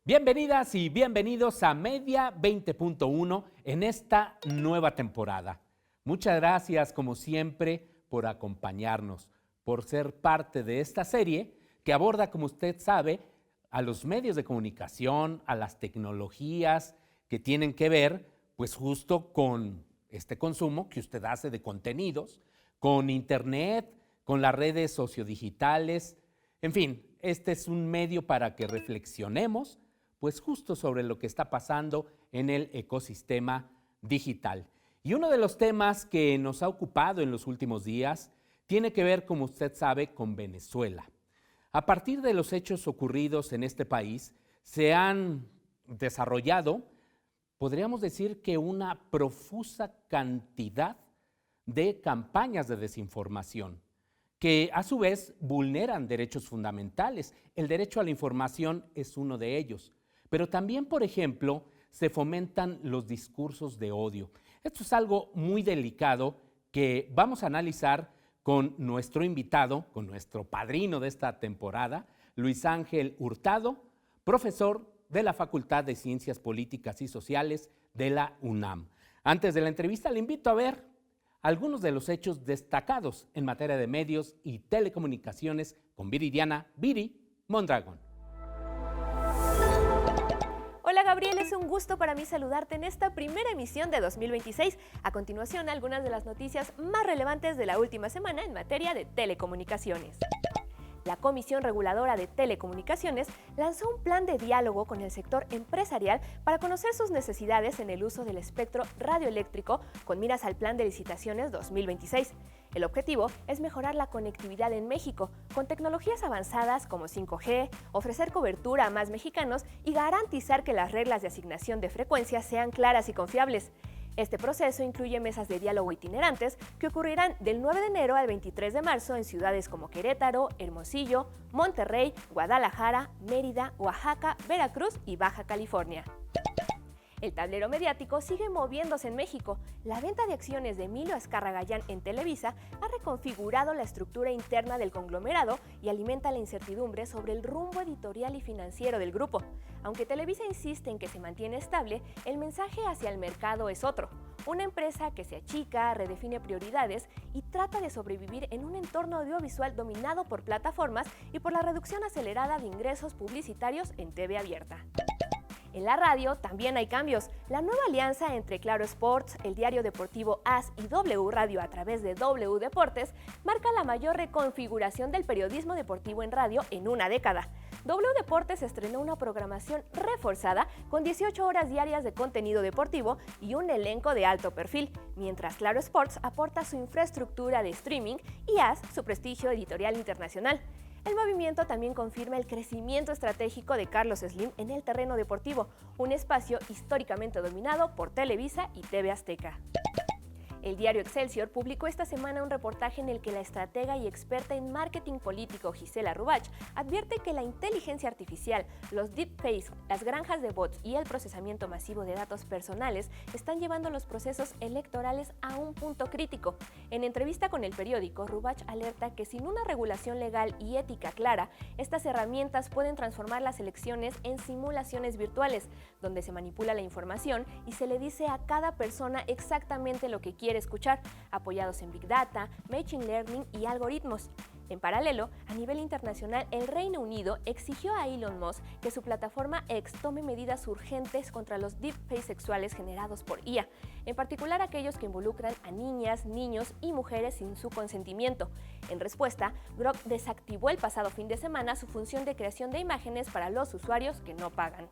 Bienvenidas y bienvenidos a Media 20.1 en esta nueva temporada. Muchas gracias, como siempre, por acompañarnos, por ser parte de esta serie que aborda, como usted sabe, a los medios de comunicación, a las tecnologías que tienen que ver, pues justo con este consumo que usted hace de contenidos, con Internet, con las redes sociodigitales. En fin, este es un medio para que reflexionemos, pues justo sobre lo que está pasando en el ecosistema digital. Y uno de los temas que nos ha ocupado en los últimos días tiene que ver, como usted sabe, con Venezuela. A partir de los hechos ocurridos en este país, se han desarrollado, podríamos decir que una profusa cantidad de campañas de desinformación, que a su vez vulneran derechos fundamentales. El derecho a la información es uno de ellos. Pero también, por ejemplo, se fomentan los discursos de odio. Esto es algo muy delicado que vamos a analizar con nuestro invitado, con nuestro padrino de esta temporada, Luis Ángel Hurtado, profesor de la Facultad de Ciencias Políticas y Sociales de la UNAM. Antes de la entrevista, le invito a ver algunos de los hechos destacados en materia de medios y telecomunicaciones con Viridiana Viri Mondragón. Hola Gabriel, es un gusto para mí saludarte en esta primera emisión de 2026. A continuación, algunas de las noticias más relevantes de la última semana en materia de telecomunicaciones. La Comisión Reguladora de Telecomunicaciones lanzó un plan de diálogo con el sector empresarial para conocer sus necesidades en el uso del espectro radioeléctrico con miras al Plan de Licitaciones 2026. El objetivo es mejorar la conectividad en México con tecnologías avanzadas como 5G, ofrecer cobertura a más mexicanos y garantizar que las reglas de asignación de frecuencias sean claras y confiables. Este proceso incluye mesas de diálogo itinerantes que ocurrirán del 9 de enero al 23 de marzo en ciudades como Querétaro, Hermosillo, Monterrey, Guadalajara, Mérida, Oaxaca, Veracruz y Baja California. El tablero mediático sigue moviéndose en México. La venta de acciones de Emilio Azcárraga Gallán en Televisa ha reconfigurado la estructura interna del conglomerado y alimenta la incertidumbre sobre el rumbo editorial y financiero del grupo. Aunque Televisa insiste en que se mantiene estable, el mensaje hacia el mercado es otro. Una empresa que se achica, redefine prioridades y trata de sobrevivir en un entorno audiovisual dominado por plataformas y por la reducción acelerada de ingresos publicitarios en TV abierta. En la radio también hay cambios. La nueva alianza entre Claro Sports, el diario deportivo AS y W Radio a través de W Deportes marca la mayor reconfiguración del periodismo deportivo en radio en una década. W Deportes estrenó una programación reforzada con 18 horas diarias de contenido deportivo y un elenco de alto perfil, mientras Claro Sports aporta su infraestructura de streaming y AS su prestigio editorial internacional. El movimiento también confirma el crecimiento estratégico de Carlos Slim en el terreno deportivo, un espacio históricamente dominado por Televisa y TV Azteca. El diario Excelsior publicó esta semana un reportaje en el que la estratega y experta en marketing político Gisela Rubach advierte que la inteligencia artificial, los deepfakes, las granjas de bots y el procesamiento masivo de datos personales están llevando los procesos electorales a un punto crítico. En entrevista con el periódico, Rubach alerta que sin una regulación legal y ética clara, estas herramientas pueden transformar las elecciones en simulaciones virtuales, donde se manipula la información y se le dice a cada persona exactamente lo que quiere escuchar, apoyados en Big Data, Machine Learning y algoritmos. En paralelo, a nivel internacional, el Reino Unido exigió a Elon Musk que su plataforma X tome medidas urgentes contra los deepfakes sexuales generados por IA, en particular aquellos que involucran a niñas, niños y mujeres sin su consentimiento. En respuesta, Grok desactivó el pasado fin de semana su función de creación de imágenes para los usuarios que no pagan.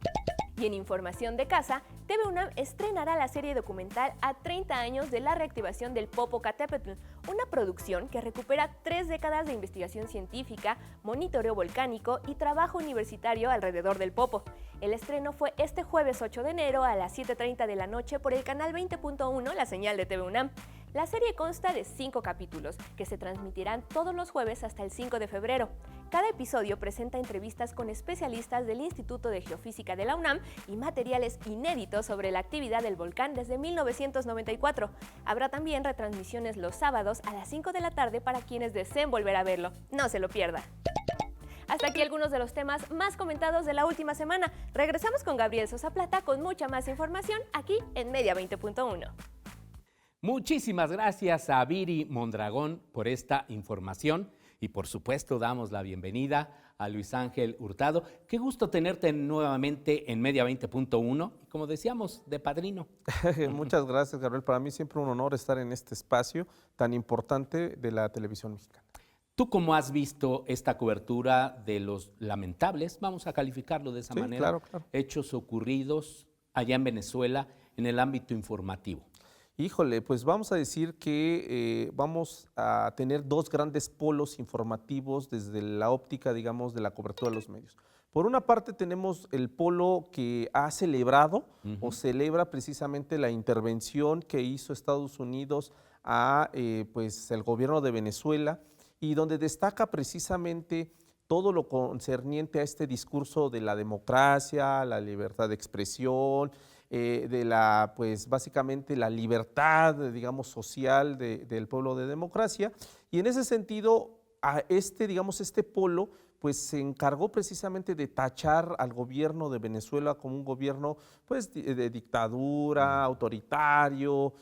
Y en información de casa, TV UNAM estrenará la serie documental a 30 años de la reactivación del Popocatépetl, una producción que recupera 3 décadas de investigación científica, monitoreo volcánico y trabajo universitario alrededor del Popo. El estreno fue este jueves 8 de enero a las 7:30 de la noche por el canal 20.1, la señal de TV UNAM. La serie consta de 5 capítulos, que se transmitirán todos los jueves hasta el 5 de febrero. Cada episodio presenta entrevistas con especialistas del Instituto de Geofísica de la UNAM y materiales inéditos sobre la actividad del volcán desde 1994. Habrá también retransmisiones los sábados a las 5 de la tarde para quienes deseen volver a verlo. No se lo pierda. Hasta aquí algunos de los temas más comentados de la última semana. Regresamos con Gabriel Sosa Plata con mucha más información aquí en Media 20.1. Muchísimas gracias a Viri Mondragón por esta información y por supuesto damos la bienvenida a Luis Ángel Hurtado. Qué gusto tenerte nuevamente en Media 20.1 y como decíamos, de padrino. Muchas gracias, Gabriel. Para mí siempre un honor estar en este espacio tan importante de la televisión mexicana. ¿Tú cómo has visto esta cobertura de los lamentables, vamos a calificarlo de esa manera, claro. hechos ocurridos allá en Venezuela en el ámbito informativo? Híjole, pues vamos a decir que vamos a tener dos grandes polos informativos desde la óptica, digamos, de la cobertura de los medios. Por una parte tenemos el polo que ha celebrado o celebra precisamente la intervención que hizo Estados Unidos a pues el gobierno de Venezuela y donde destaca precisamente todo lo concerniente a este discurso de la democracia, la libertad de expresión, de la, pues básicamente la libertad, digamos, social del pueblo de democracia. Y en ese sentido, a digamos, este polo, pues se encargó precisamente de tachar al gobierno de Venezuela como un gobierno, pues, de dictadura, autoritario,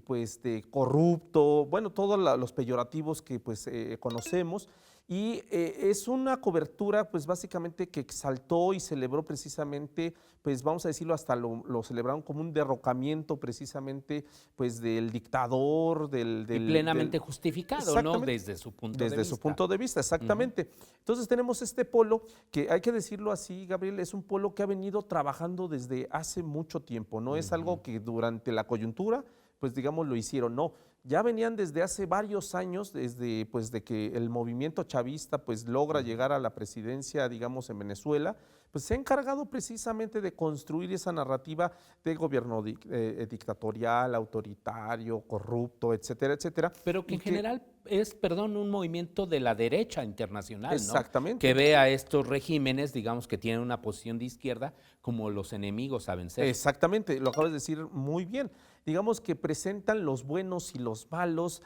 pues, de corrupto, bueno, todos los peyorativos que, pues, conocemos. Y es una cobertura, pues básicamente que exaltó y celebró precisamente, pues vamos a decirlo, hasta lo celebraron como un derrocamiento precisamente, pues del dictador, y plenamente justificado, ¿no? Desde su punto de vista. Desde su punto de vista, exactamente. Entonces tenemos este polo que hay que decirlo así, Gabriel, es un polo que ha venido trabajando desde hace mucho tiempo, no es algo que durante la coyuntura, pues digamos, lo hicieron, no. Ya venían desde hace varios años, desde pues de que el movimiento chavista pues logra llegar a la presidencia, digamos, en Venezuela, pues se ha encargado precisamente de construir esa narrativa de gobierno dictatorial, autoritario, corrupto, etcétera, etcétera. Pero que en general es, perdón, un movimiento de la derecha internacional, ¿no? Exactamente. Que ve a estos regímenes, digamos, que tienen una posición de izquierda como los enemigos a vencer. Exactamente, lo acabas de decir muy bien. Digamos que presentan los buenos y los malos,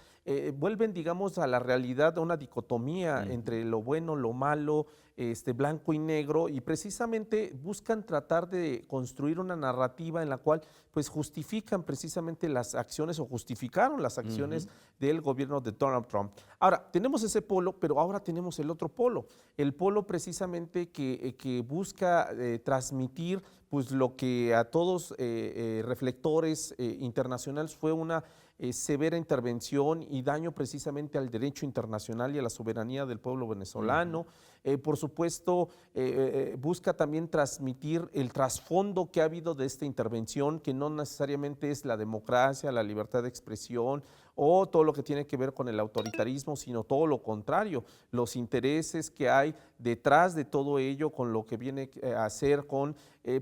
vuelven, digamos, a la realidad una dicotomía entre lo bueno, lo malo, blanco y negro, y precisamente buscan tratar de construir una narrativa en la cual pues justifican precisamente las acciones o justificaron las acciones del gobierno de Donald Trump. Ahora, tenemos ese polo, pero ahora tenemos el otro polo, el polo precisamente que busca transmitir pues lo que a todos reflectores internacionales fue una severa intervención y daño precisamente al derecho internacional y a la soberanía del pueblo venezolano. Por supuesto, busca también transmitir el trasfondo que ha habido de esta intervención, que no necesariamente es la democracia, la libertad de expresión o todo lo que tiene que ver con el autoritarismo, sino todo lo contrario, los intereses que hay detrás de todo ello con lo que viene a hacer con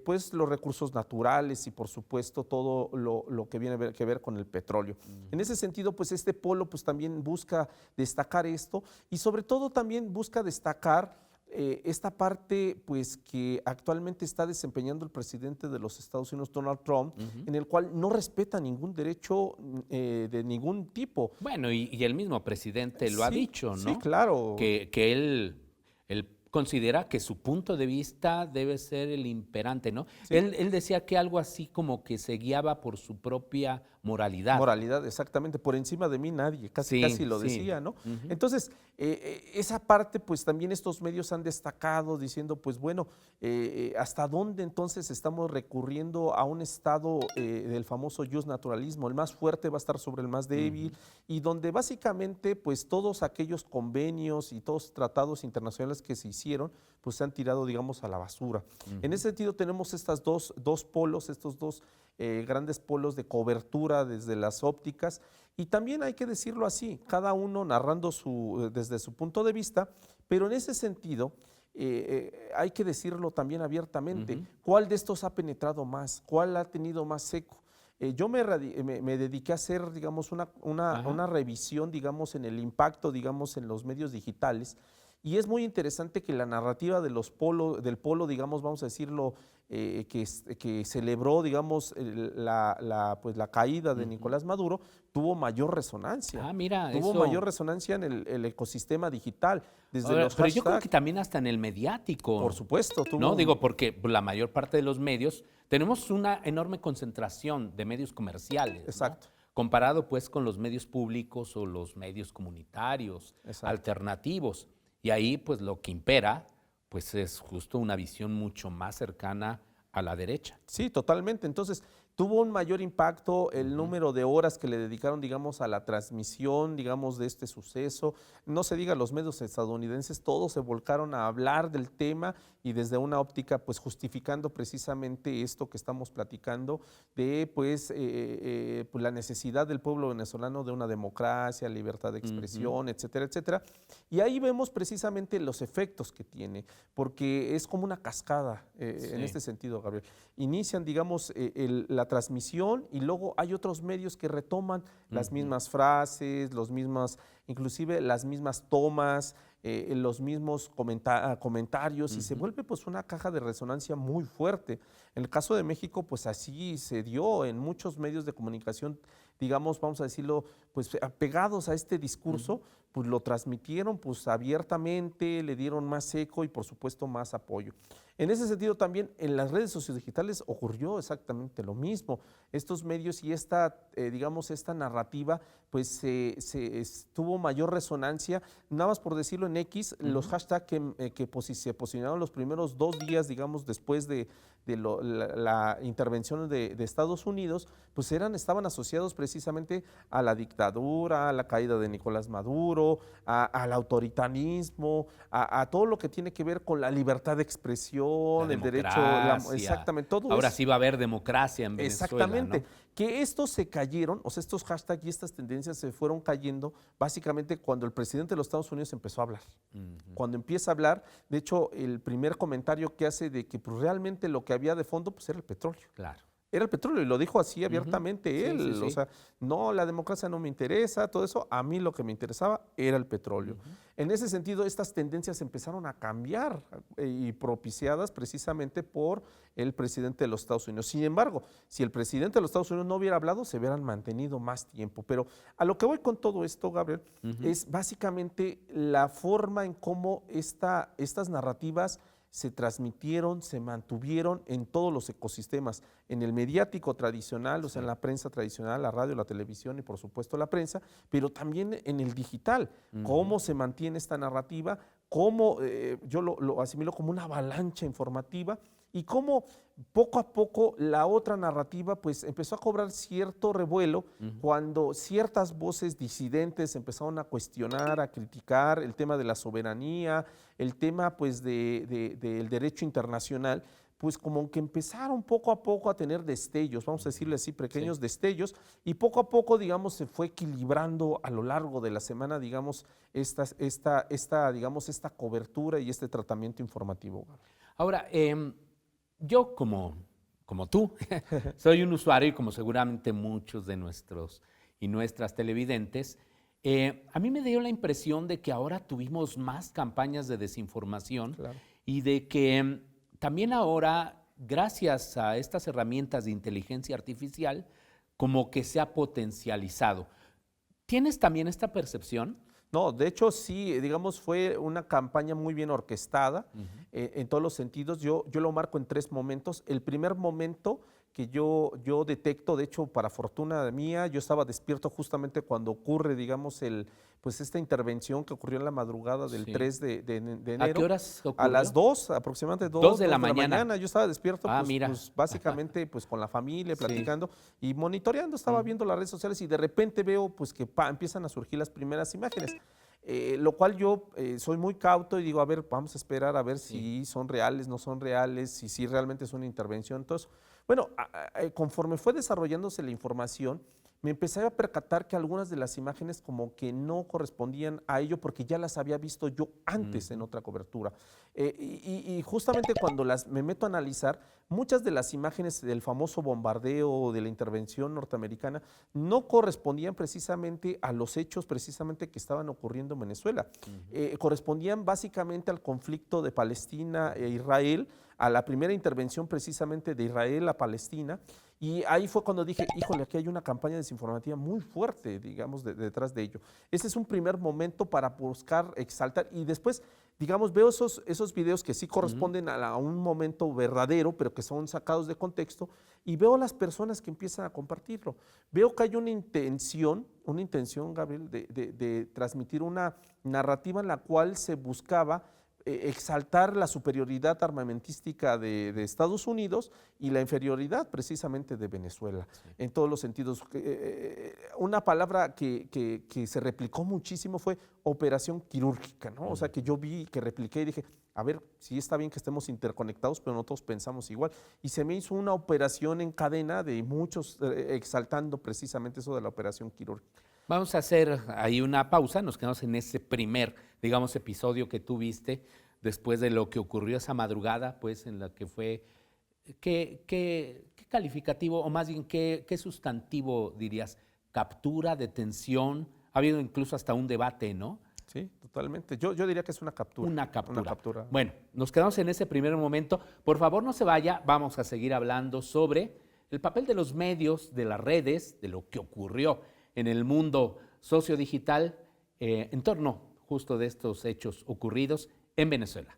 pues los recursos naturales y por supuesto todo lo que viene que ver con el petróleo. En ese sentido, pues este polo pues también busca destacar esto y sobre todo también busca destacar esta parte pues que actualmente está desempeñando el presidente de los Estados Unidos, Donald Trump, en el cual no respeta ningún derecho de ningún tipo. Bueno, y el mismo presidente lo ha dicho, ¿no? Sí, claro. Que él considera que su punto de vista debe ser el imperante, ¿no? Sí. Él decía que algo así como que se guiaba por su propia moralidad. Moralidad, exactamente. Por encima de mí nadie, casi lo decía, ¿no? Entonces, esa parte, pues también estos medios han destacado diciendo, pues bueno, ¿hasta dónde entonces estamos recurriendo a un estado del famoso justnaturalismo? El más fuerte va a estar sobre el más débil y donde básicamente, pues todos aquellos convenios y todos tratados internacionales que se hicieron, pues se han tirado, digamos, a la basura. En ese sentido tenemos estas dos polos, estos dos grandes polos de cobertura desde las ópticas y también hay que decirlo así, cada uno narrando desde su punto de vista, pero en ese sentido hay que decirlo también abiertamente, ¿cuál de estos ha penetrado más? ¿Cuál ha tenido más eco? Yo me dediqué a hacer, digamos, una revisión, digamos, en el impacto, digamos, en los medios digitales. Y es muy interesante que la narrativa del polo, digamos, vamos a decirlo, que celebró, digamos, pues, la caída de Nicolás Maduro, tuvo mayor resonancia. Ah, mira, tuvo eso. mayor resonancia en el ecosistema digital. Desde Ahora, los pero yo creo hashtags, que también hasta en el mediático. por supuesto, No, digo, porque la mayor parte de los medios, tenemos una enorme concentración de medios comerciales. ¿no? Exacto. Comparado pues con los medios públicos o los medios comunitarios, Exacto. alternativos. Y ahí pues lo que impera pues es justo una visión mucho más cercana a la derecha. Sí, totalmente. Entonces, tuvo un mayor impacto el número de horas que le dedicaron, digamos, a la transmisión, digamos, de este suceso. No se diga, los medios estadounidenses todos se volcaron a hablar del tema y desde una óptica, pues, justificando precisamente esto que estamos platicando de, pues la necesidad del pueblo venezolano de una democracia, libertad de expresión, etcétera, etcétera. Y ahí vemos precisamente los efectos que tiene, porque es como una cascada en este sentido, Gabriel. Inician, digamos, la transmisión y luego hay otros medios que retoman las mismas frases, inclusive las mismas tomas, los mismos comentarios y se vuelve pues una caja de resonancia muy fuerte. En el caso de México, pues así se dio en muchos medios de comunicación, digamos, vamos a decirlo, pues apegados a este discurso, pues lo transmitieron pues abiertamente, le dieron más eco y por supuesto más apoyo. En ese sentido también en las redes sociodigitales ocurrió exactamente lo mismo. Estos medios y digamos, esta narrativa pues tuvo mayor resonancia. Nada más por decirlo en X, los hashtags que se posicionaron los primeros 2 días, digamos, después de la intervención de Estados Unidos, pues estaban asociados precisamente a la dictadura, a la caída de Nicolás Maduro, al autoritarismo, a todo lo que tiene que ver con la libertad de expresión, el derecho, exactamente, todo Ahora eso. sí va a haber democracia en Venezuela. Exactamente. ¿No? Que estos se cayeron, o sea, estos hashtags y estas tendencias se fueron cayendo básicamente cuando el presidente de los Estados Unidos empezó a hablar. Cuando empieza a hablar, de hecho, el primer comentario que hace de que pues, realmente lo que había de fondo pues, era el petróleo. Claro. Era el petróleo y lo dijo así abiertamente él. Sí. O sea, no, la democracia no me interesa, todo eso. A mí lo que me interesaba era el petróleo. En ese sentido, estas tendencias empezaron a cambiar y propiciadas precisamente por el presidente de los Estados Unidos. Sin embargo, si el presidente de los Estados Unidos no hubiera hablado, se hubieran mantenido más tiempo. Pero a lo que voy con todo esto, Gabriel, es básicamente la forma en cómo estas narrativas se transmitieron, se mantuvieron en todos los ecosistemas, en el mediático tradicional, o sea, en la prensa tradicional, la radio, la televisión y por supuesto la prensa, pero también en el digital, cómo se mantiene esta narrativa, cómo yo lo asimilo como una avalancha informativa y cómo poco a poco la otra narrativa pues empezó a cobrar cierto revuelo cuando ciertas voces disidentes empezaron a cuestionar, a criticar el tema de la soberanía, el tema pues del derecho internacional, pues como que empezaron poco a poco a tener destellos, vamos a decirle así, pequeños destellos, y poco a poco, digamos, se fue equilibrando a lo largo de la semana, digamos, esta cobertura y este tratamiento informativo. Ahora, yo como tú, soy un usuario y como seguramente muchos de nuestros y nuestras televidentes, a mí me dio la impresión de que ahora tuvimos más campañas de desinformación y de que también ahora, gracias a estas herramientas de inteligencia artificial, como que se ha potencializado. ¿Tienes también esta percepción? No, de hecho sí, digamos, fue una campaña muy bien orquestada en todos los sentidos. Yo lo marco en 3 momentos. El primer momento que yo detecto, de hecho, para fortuna mía, yo estaba despierto justamente cuando ocurre, digamos, pues esta intervención que ocurrió en la madrugada del 3 de enero. ¿A qué horas ocurrió? A las 2, aproximadamente 2 de la mañana. Yo estaba despierto, mira. pues básicamente pues con la familia, platicando y monitoreando, estaba viendo las redes sociales y de repente veo pues que empiezan a surgir las primeras imágenes. Lo cual yo soy muy cauto y digo, a ver, vamos a esperar a ver si son reales, no son reales, si realmente es una intervención. Entonces, bueno, conforme fue desarrollándose la información, me empecé a percatar que algunas de las imágenes como que no correspondían a ello porque ya las había visto yo antes en otra cobertura. Y justamente cuando me meto a analizar, muchas de las imágenes del famoso bombardeo de la intervención norteamericana no correspondían precisamente a los hechos precisamente que estaban ocurriendo en Venezuela. Correspondían básicamente al conflicto de Palestina e Israel, a la primera intervención precisamente de Israel a Palestina. Y ahí fue cuando dije, híjole, aquí hay una campaña desinformativa muy fuerte, digamos, detrás de ello. Ese es un primer momento para buscar exaltar y después, digamos, veo esos videos que sí corresponden a un momento verdadero, pero que son sacados de contexto, y veo a las personas que empiezan a compartirlo. Veo que hay una intención, Gabriel, de transmitir una narrativa en la cual se buscaba exaltar la superioridad armamentística de Estados Unidos y la inferioridad precisamente de Venezuela, en todos los sentidos. Una palabra que se replicó muchísimo fue operación quirúrgica, ¿no? O sea, que yo vi, que repliqué y dije, a ver, sí está bien que estemos interconectados, pero no todos pensamos igual. Y se me hizo una operación en cadena de muchos exaltando precisamente eso de la operación quirúrgica. Vamos a hacer ahí una pausa, nos quedamos en ese primer, digamos, episodio que tú viste después de lo que ocurrió esa madrugada, pues en la que fue, ¿qué calificativo o más bien qué sustantivo dirías? ¿Captura, detención? Ha habido incluso hasta un debate, ¿no? Sí, totalmente. Yo diría que es una captura. Una captura. Una captura. Bueno, nos quedamos en ese primer momento. Por favor, no se vaya, vamos a seguir hablando sobre el papel de los medios, de las redes, de lo que ocurrió en el mundo sociodigital en torno justo de estos hechos ocurridos en Venezuela.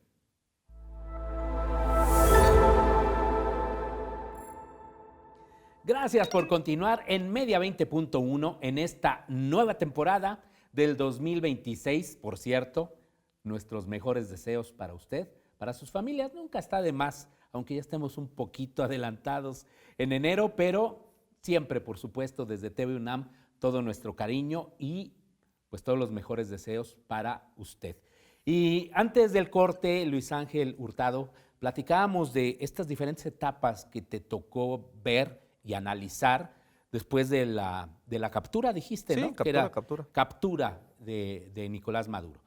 Gracias por continuar en Media 20.1 en esta nueva temporada del 2026. Por cierto, nuestros mejores deseos para usted, para sus familias. Nunca está de más, aunque ya estemos un poquito adelantados en enero, pero siempre, por supuesto, desde TV UNAM, todo nuestro cariño y pues todos los mejores deseos para usted. Y antes del corte, Luis Ángel Hurtado, platicábamos de estas diferentes etapas que te tocó ver y analizar después de la captura, dijiste, sí, ¿no? Captura, que era captura. Captura de Nicolás Maduro.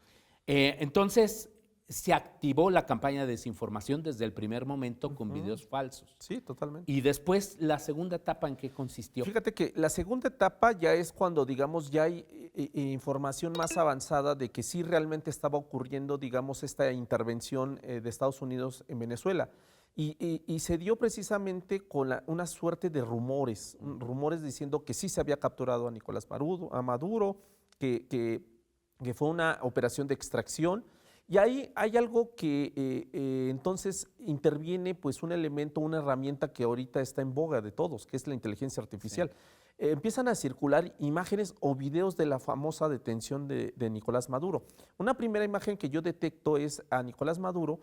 Entonces, se activó la campaña de desinformación desde el primer momento con videos falsos. Sí, totalmente. Y después, la segunda etapa, ¿en qué consistió? Fíjate que la segunda etapa ya es cuando, digamos, ya hay información más avanzada de que sí realmente estaba ocurriendo, digamos, esta intervención de Estados Unidos en Venezuela. Y se dio precisamente con una suerte de rumores diciendo que sí se había capturado a Nicolás Maduro, que fue una operación de extracción. Y ahí hay algo que entonces interviene pues un elemento, una herramienta que ahorita está en boga de todos, que es la inteligencia artificial. Sí. Empiezan a circular imágenes o videos de la famosa detención de Nicolás Maduro. Una primera imagen que yo detecto es a Nicolás Maduro,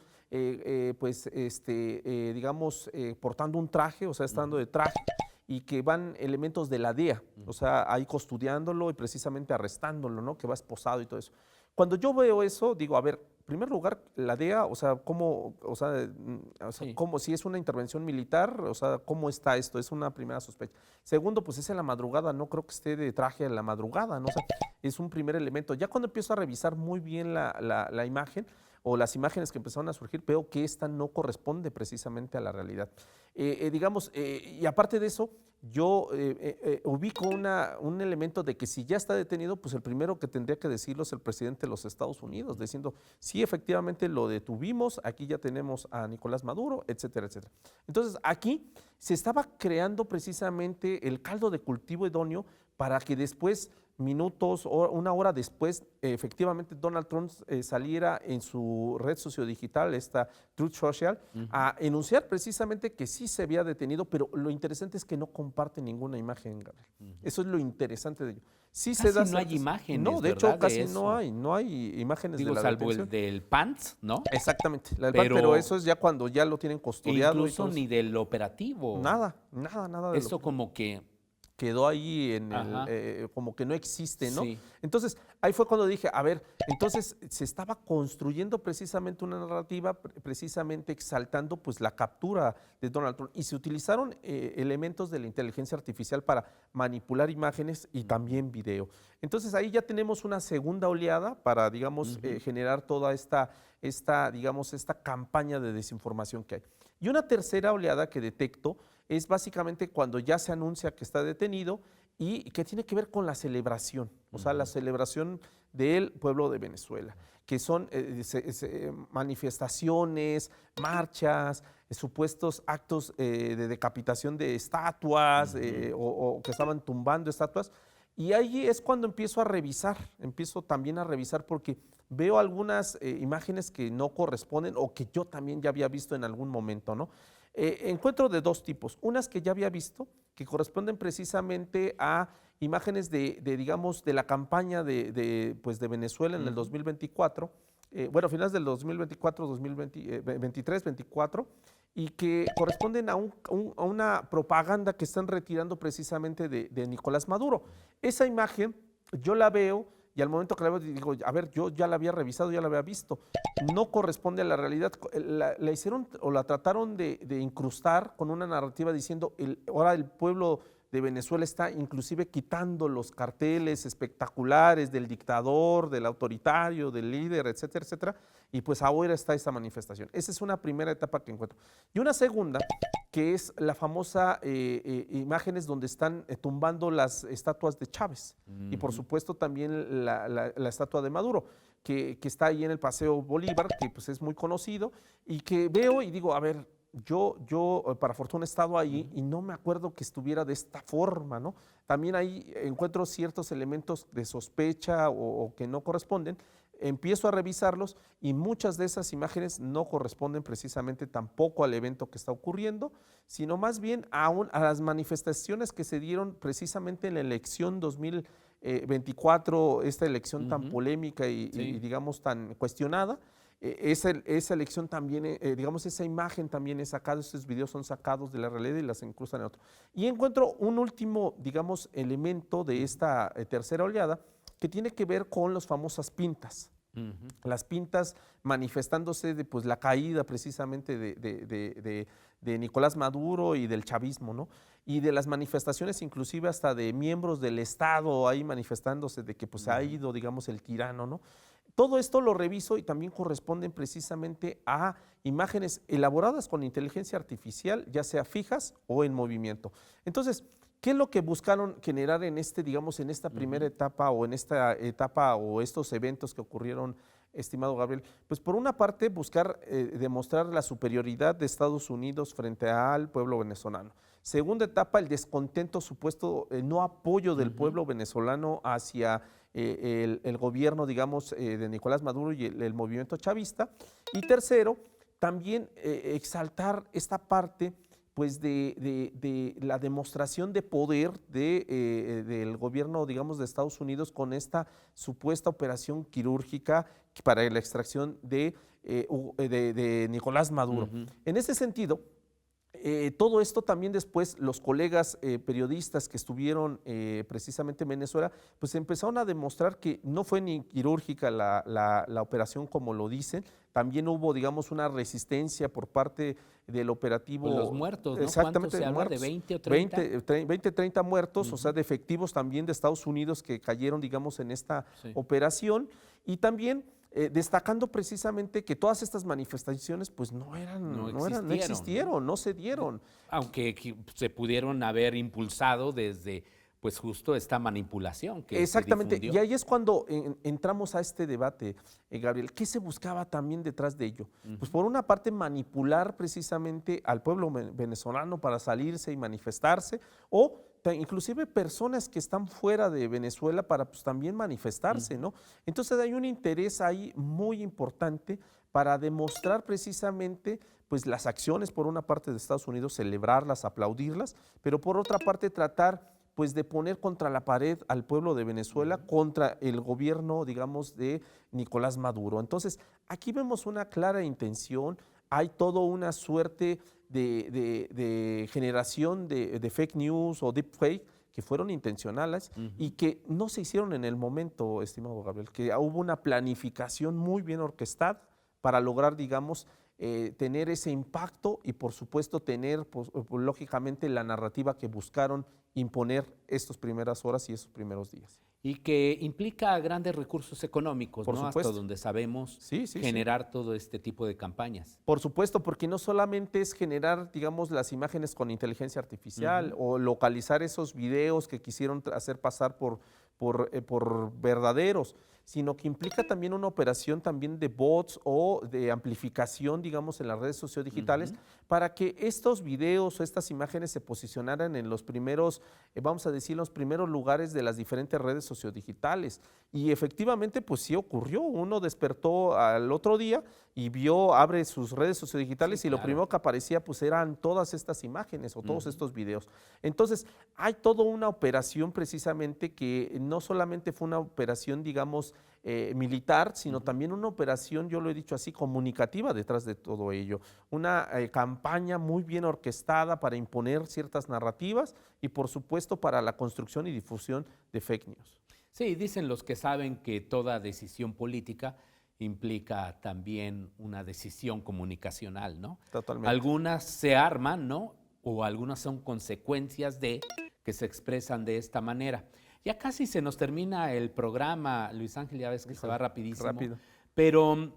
portando un traje, o sea, estando de traje, y que van elementos de la DEA, o sea, ahí custodiándolo y precisamente arrestándolo, ¿no? Que va esposado y todo eso. Cuando yo veo eso, digo, a ver, en primer lugar, la DEA, o sea, Sí. ¿cómo, si es una intervención militar, o sea, cómo está esto? Es una primera sospecha. Segundo, pues es en la madrugada, no creo que esté de traje en la madrugada, ¿no? O sea, es un primer elemento. Ya cuando empiezo a revisar muy bien la imagen, o las imágenes que empezaron a surgir, veo que esta no corresponde precisamente a la realidad. Y aparte de eso, yo ubico un elemento de que si ya está detenido, pues el primero que tendría que decirlo es el presidente de los Estados Unidos, diciendo, sí, efectivamente lo detuvimos, aquí ya tenemos a Nicolás Maduro, etcétera, etcétera. Entonces, aquí se estaba creando precisamente el caldo de cultivo idóneo para que después, minutos o una hora después, efectivamente Donald Trump saliera en su red sociodigital, esta Truth Social, a enunciar precisamente que sí se había detenido, pero lo interesante es que no comparte ninguna imagen, Gabriel. Eso es lo interesante de ello. Sí Casi se da no hay imágenes, no, de ¿verdad? hecho casi de eso. no hay imágenes Digo, de la salvo detención. el del PANTS, ¿no? Exactamente, Pero eso es ya cuando ya lo tienen custodiado. Incluso y todo ni del operativo. nada de Eso como que quedó ahí como que no existe, ¿no? Sí. Entonces, ahí fue cuando dije, a ver, entonces se estaba construyendo precisamente una narrativa, precisamente exaltando pues la captura de Donald Trump, y se utilizaron elementos de la inteligencia artificial para manipular imágenes y también video. Entonces, ahí ya tenemos una segunda oleada para, digamos, generar toda esta campaña de desinformación que hay. Y una tercera oleada que detecto es básicamente cuando ya se anuncia que está detenido y que tiene que ver con la celebración, o sea, la celebración del pueblo de Venezuela, que son manifestaciones, marchas, supuestos actos de decapitación de estatuas o que estaban tumbando estatuas. Y ahí es cuando empiezo también a revisar porque veo algunas imágenes que no corresponden o que yo también ya había visto en algún momento, ¿no? Encuentro de dos tipos, unas que ya había visto, que corresponden precisamente a imágenes digamos, de la campaña pues de Venezuela en el 2024, bueno, finales del 2024, 2023, 24, y que corresponden a una propaganda que están retirando precisamente de Nicolás Maduro. Esa imagen yo la veo y al momento que la veo digo, a ver, yo ya la había revisado, ya la había visto, no corresponde a la realidad. La hicieron o la trataron de incrustar con una narrativa diciendo, ahora el pueblo de Venezuela está inclusive quitando los carteles espectaculares del dictador, del autoritario, del líder, etcétera, etcétera, y pues ahora está esta manifestación. Esa es una primera etapa que encuentro. Y una segunda, que es la famosa imágenes donde están tumbando las estatuas de Chávez y por supuesto también la estatua de Maduro, que está ahí en el Paseo Bolívar, que pues es muy conocido y que veo y digo, a ver, yo para fortuna he estado ahí y no me acuerdo que estuviera de esta forma, ¿no? También ahí encuentro ciertos elementos de sospecha o que no corresponden, empiezo a revisarlos y muchas de esas imágenes no corresponden precisamente tampoco al evento que está ocurriendo, sino más bien a las manifestaciones que se dieron precisamente en la elección 2024, esta elección tan polémica y digamos tan cuestionada. Esa elección también, digamos, esa imagen también es sacada, esos videos son sacados de la realidad y las incrustan en otro. Y encuentro un último, digamos, elemento de esta tercera oleada que tiene que ver con las famosas pintas. Las pintas manifestándose de pues, la caída precisamente de Nicolás Maduro y del chavismo, ¿no? Y de las manifestaciones inclusive hasta de miembros del Estado ahí manifestándose de que pues ha ido, digamos, el tirano, ¿no? Todo esto lo reviso y también corresponden precisamente a imágenes elaboradas con inteligencia artificial, ya sea fijas o en movimiento. Entonces, ¿qué es lo que buscaron generar en digamos, en esta primera etapa o en esta etapa o estos eventos que ocurrieron, estimado Gabriel? Pues por una parte buscar demostrar la superioridad de Estados Unidos frente al pueblo venezolano. Segunda etapa, el descontento supuesto, no apoyo del pueblo venezolano hacia el gobierno, digamos, de Nicolás Maduro y el movimiento chavista. Y tercero, también exaltar esta parte pues de la demostración de poder del gobierno, digamos, de Estados Unidos con esta supuesta operación quirúrgica para la extracción de Nicolás Maduro. En ese sentido, todo esto también después los colegas periodistas que estuvieron precisamente en Venezuela, pues empezaron a demostrar que no fue ni quirúrgica la operación como lo dicen, también hubo, digamos, una resistencia por parte del operativo. Pues los muertos, ¿no? Exactamente, ¿Cuántos se habla? ¿De 20 o 30? 20, 30 muertos, o sea, de efectivos también de Estados Unidos que cayeron, digamos, en esta operación y también destacando precisamente que todas estas manifestaciones pues no existieron, no se dieron. Aunque se pudieron haber impulsado desde pues justo esta manipulación que Exactamente, se difundió. y ahí es cuando entramos a este debate, Gabriel. ¿Qué se buscaba también detrás de ello? Pues por una parte manipular precisamente al pueblo venezolano para salirse y manifestarse, o inclusive personas que están fuera de Venezuela para pues también manifestarse, ¿no? Entonces hay un interés ahí muy importante para demostrar precisamente pues las acciones por una parte de Estados Unidos, celebrarlas, aplaudirlas, pero por otra parte tratar pues de poner contra la pared al pueblo de Venezuela contra el gobierno, digamos, de Nicolás Maduro. Entonces, aquí vemos una clara intención, hay toda una suerte de generación de fake news o deepfake que fueron intencionales y que no se hicieron en el momento, estimado Gabriel, que hubo una planificación muy bien orquestada para lograr, digamos, tener ese impacto y por supuesto tener, pues, lógicamente, la narrativa que buscaron imponer estas primeras horas y estos primeros días. Y que implica grandes recursos económicos, Por ¿no? supuesto. Hasta donde sabemos Sí, generar todo este tipo de campañas. Por supuesto, porque no solamente es generar, digamos, las imágenes con inteligencia artificial o localizar esos videos que quisieron hacer pasar por verdaderos, sino que implica también una operación también de bots o de amplificación, digamos, en las redes sociodigitales, para que estos videos o estas imágenes se posicionaran en los primeros, vamos a decir, los primeros lugares de las diferentes redes sociodigitales. Y efectivamente, pues sí ocurrió. Uno despertó al otro día y abre sus redes sociodigitales, Sí, y lo claro. primero que aparecía pues eran todas estas imágenes o todos estos videos. Entonces, hay toda una operación precisamente que no solamente fue una operación, digamos, militar, sino también una operación, yo lo he dicho así, comunicativa detrás de todo ello. Una campaña muy bien orquestada para imponer ciertas narrativas y, por supuesto, para la construcción y difusión de fake news. Sí, dicen los que saben que toda decisión política implica también una decisión comunicacional, ¿no? Totalmente. Algunas se arman, ¿no? O algunas son consecuencias de que se expresan de esta manera. Ya casi se nos termina el programa, Luis Ángel, ya ves que se va rapidísimo. Rápido. Pero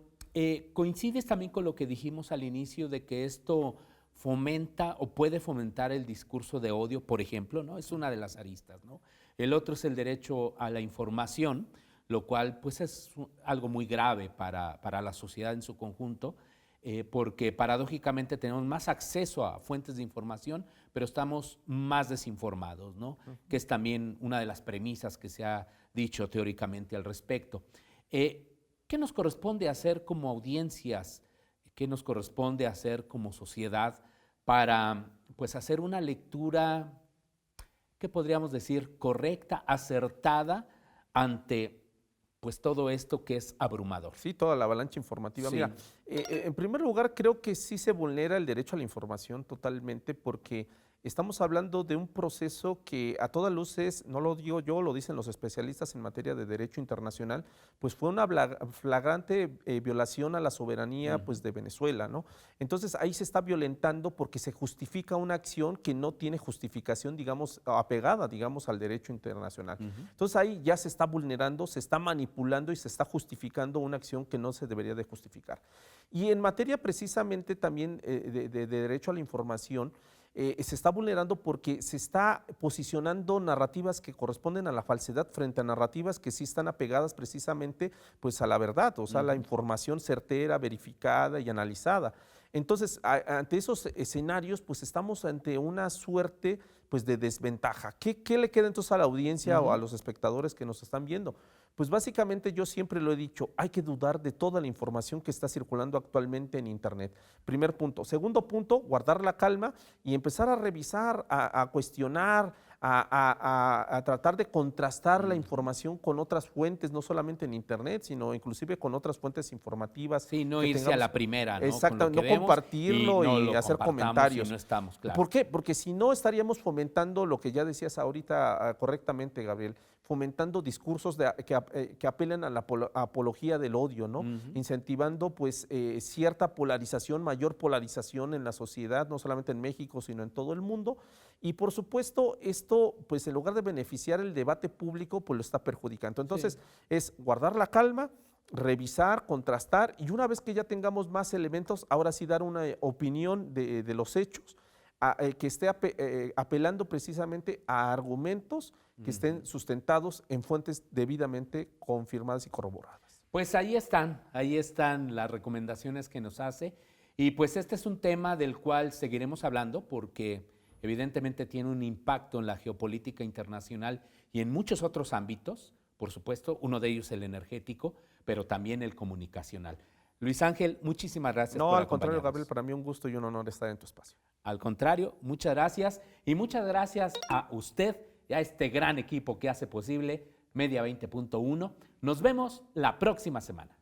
coincides también con lo que dijimos al inicio de que esto fomenta o puede fomentar el discurso de odio, por ejemplo, ¿no? Es una de las aristas, ¿no? El otro es el derecho a la información, lo cual pues es algo muy grave para la sociedad en su conjunto, porque paradójicamente tenemos más acceso a fuentes de información, pero estamos más desinformados, ¿no? Que es también una de las premisas que se ha dicho teóricamente al respecto. ¿Qué nos corresponde hacer como audiencias? ¿Qué nos corresponde hacer como sociedad para pues hacer una lectura, ¿qué podríamos decir? Correcta, acertada ante pues todo esto que es abrumador. Sí, toda la avalancha informativa. Sí. Mira, en primer lugar, creo que sí se vulnera el derecho a la información totalmente, porque estamos hablando de un proceso que a todas luces, no lo digo yo, lo dicen los especialistas en materia de derecho internacional, pues fue una flagrante violación a la soberanía pues, de Venezuela, ¿no? Entonces ahí se está violentando porque se justifica una acción que no tiene justificación, digamos, apegada, digamos, al derecho internacional. Entonces ahí ya se está vulnerando, se está manipulando y se está justificando una acción que no se debería de justificar. Y en materia precisamente también de derecho a la información, se está vulnerando porque se está posicionando narrativas que corresponden a la falsedad frente a narrativas que sí están apegadas precisamente pues, a la verdad, o sea, la información certera, verificada y analizada. Entonces, ante esos escenarios, pues estamos ante una suerte pues, de desventaja. ¿Qué le queda entonces a la audiencia o a los espectadores que nos están viendo? Pues básicamente yo siempre lo he dicho, hay que dudar de toda la información que está circulando actualmente en Internet. Primer punto. Segundo punto, guardar la calma y empezar a revisar, a cuestionar, a tratar de contrastar la información con otras fuentes, no solamente en Internet, sino inclusive con otras fuentes informativas. Sí, no que irse a la primera, ¿no? Exacto, Con lo no que vemos compartirlo no y lo hacer compartamos comentarios. y no estamos, claro. ¿Por qué? Porque si no estaríamos fomentando lo que ya decías ahorita correctamente, Gabriel, fomentando discursos que apelen a la apología del odio, ¿no? Incentivando pues cierta polarización, mayor polarización en la sociedad, no solamente en México, sino en todo el mundo. Y por supuesto, esto, pues en lugar de beneficiar el debate público, pues lo está perjudicando. Entonces, es guardar la calma, revisar, contrastar, y una vez que ya tengamos más elementos, ahora sí dar una opinión de los hechos, que esté apelando precisamente a argumentos que estén sustentados en fuentes debidamente confirmadas y corroboradas. Pues ahí están las recomendaciones que nos hace, y pues este es un tema del cual seguiremos hablando porque evidentemente tiene un impacto en la geopolítica internacional y en muchos otros ámbitos, por supuesto, uno de ellos el energético, pero también el comunicacional. Luis Ángel, muchísimas gracias por No, al contrario, acompañarnos. Gabriel, para mí un gusto y un honor estar en tu espacio. Al contrario, muchas gracias, y muchas gracias a usted y a este gran equipo que hace posible Media 20.1. Nos vemos la próxima semana.